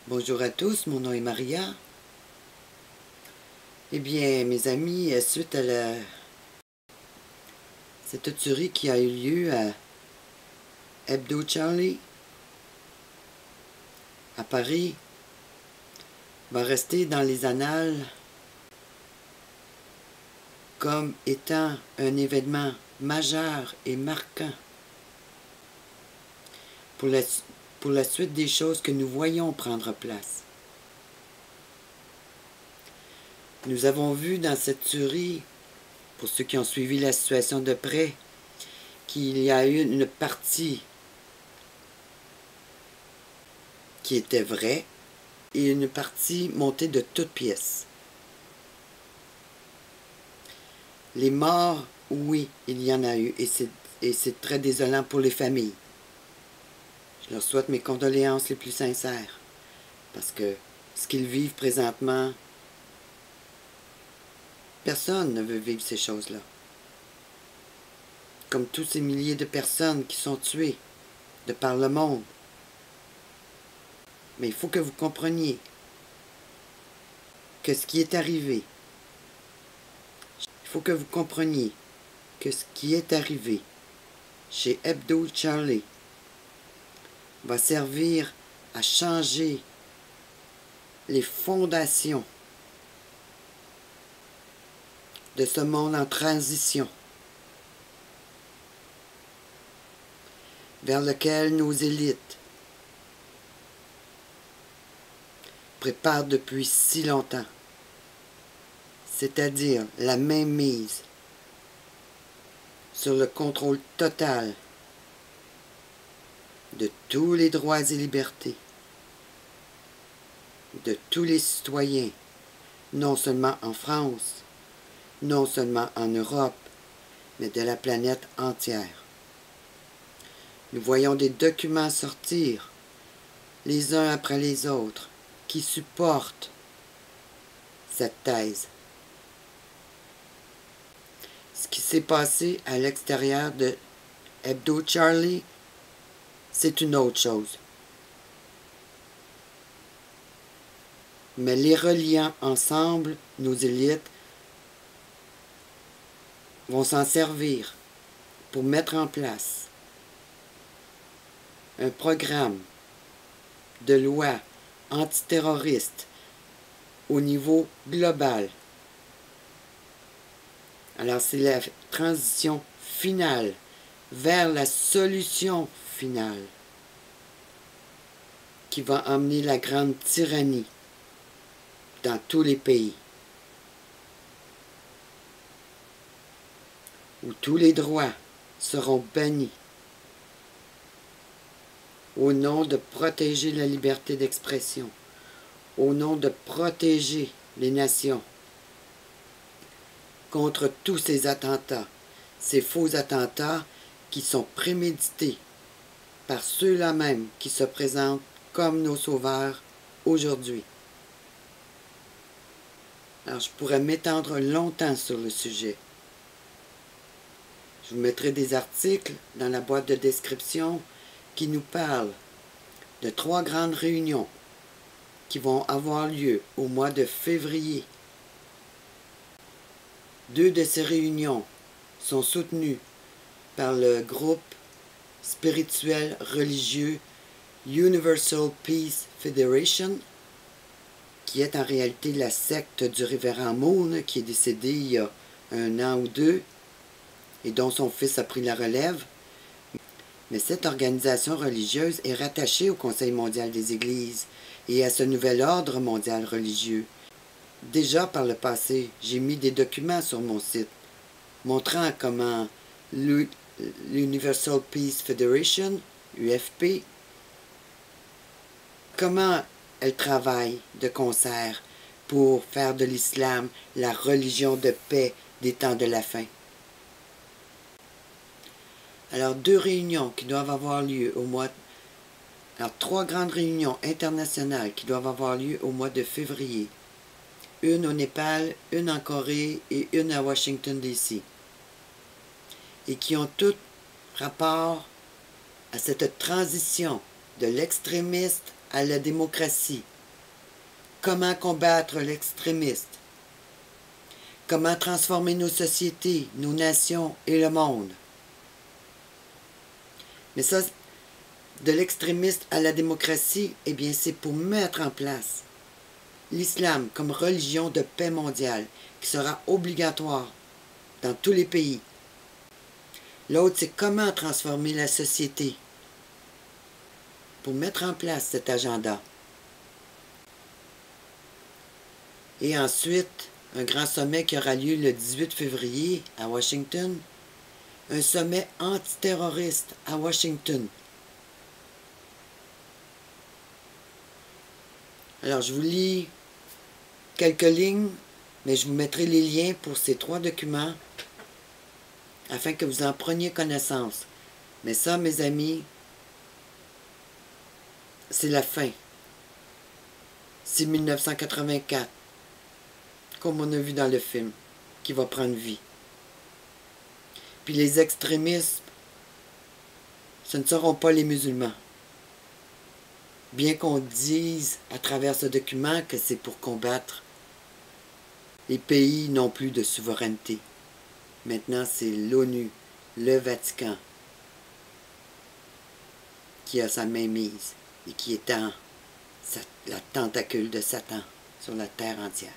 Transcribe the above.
Bonjour à tous, mon nom est Maria. Eh bien, mes amis, suite à cette tuerie qui a eu lieu à Hebdo Charlie, à Paris, va rester dans les annales comme étant un événement majeur et marquant pour la suite des choses que nous voyons prendre place. Nous avons vu dans cette tuerie, pour ceux qui ont suivi la situation de près, qu'il y a eu une partie qui était vraie et une partie montée de toutes pièces. Les morts, oui, il y en a eu et c'est très désolant pour les familles. Je leur souhaite mes condoléances les plus sincères parce que ce qu'ils vivent présentement, personne ne veut vivre ces choses-là. Comme tous ces milliers de personnes qui sont tuées de par le monde. Mais il faut que vous compreniez que ce qui est arrivé, il faut que vous compreniez que ce qui est arrivé chez Hebdo Charlie va servir à changer les fondations de ce monde en transition vers lequel nos élites préparent depuis si longtemps, c'est-à-dire la mainmise sur le contrôle total de tous les droits et libertés de tous les citoyens, non seulement en France, non seulement en Europe, mais de la planète entière. Nous voyons des documents sortir, les uns après les autres, qui supportent cette thèse. Ce qui s'est passé à l'extérieur de Hebdo Charlie, c'est une autre chose. Mais les reliant ensemble, nos élites vont s'en servir pour mettre en place un programme de loi antiterroriste au niveau global. Alors c'est la transition finale vers la solution finale qui va emmener la grande tyrannie dans tous les pays, où tous les droits seront bannis au nom de protéger la liberté d'expression, au nom de protéger les nations contre tous ces attentats, ces faux attentats qui sont prémédités par ceux-là même qui se présentent comme nos sauveurs aujourd'hui. Alors, je pourrais m'étendre longtemps sur le sujet. Je vous mettrai des articles dans la boîte de description qui nous parlent de 3 grandes réunions qui vont avoir lieu au mois de février. 2 de ces réunions sont soutenues par le groupe spirituel religieux Universal Peace Federation, qui est en réalité la secte du révérend Moon, qui est décédé il y a 1 an ou 2, et dont son fils a pris la relève. Mais cette organisation religieuse est rattachée au Conseil mondial des Églises et à ce nouvel ordre mondial religieux. Déjà par le passé, j'ai mis des documents sur mon site montrant comment l'Universal Peace Federation, UFP, comment elle travaille de concert pour faire de l'islam la religion de paix des temps de la fin. Alors, 2 réunions qui doivent avoir lieu au mois... Alors, 3 grandes réunions internationales qui doivent avoir lieu au mois de février. Une au Népal, une en Corée et une à Washington, D.C. Et qui ont toutes rapport à cette transition de l'extrémiste à la démocratie comment combattre l'extrémiste, comment transformer nos sociétés, nos nations et le monde. Mais ça, de l'extrémiste à la démocratie, eh bien, c'est pour mettre en place l'islam comme religion de paix mondiale qui sera obligatoire dans tous les pays. L'autre, c'est comment transformer la société pour mettre en place cet agenda. Et ensuite, un grand sommet qui aura lieu le 18 février à Washington, un sommet antiterroriste à Washington. Alors, je vous lis quelques lignes, mais je vous mettrai les liens pour ces 3 documents afin que vous en preniez connaissance. Mais ça, mes amis, c'est la fin. C'est 1984, comme on a vu dans le film, qui va prendre vie. Puis les extrémistes, ce ne seront pas les musulmans. Bien qu'on dise à travers ce document que c'est pour combattre les pays n'ont plus de souveraineté. Maintenant, c'est l'ONU, le Vatican, qui a sa mainmise et qui étend la tentacule de Satan sur la terre entière.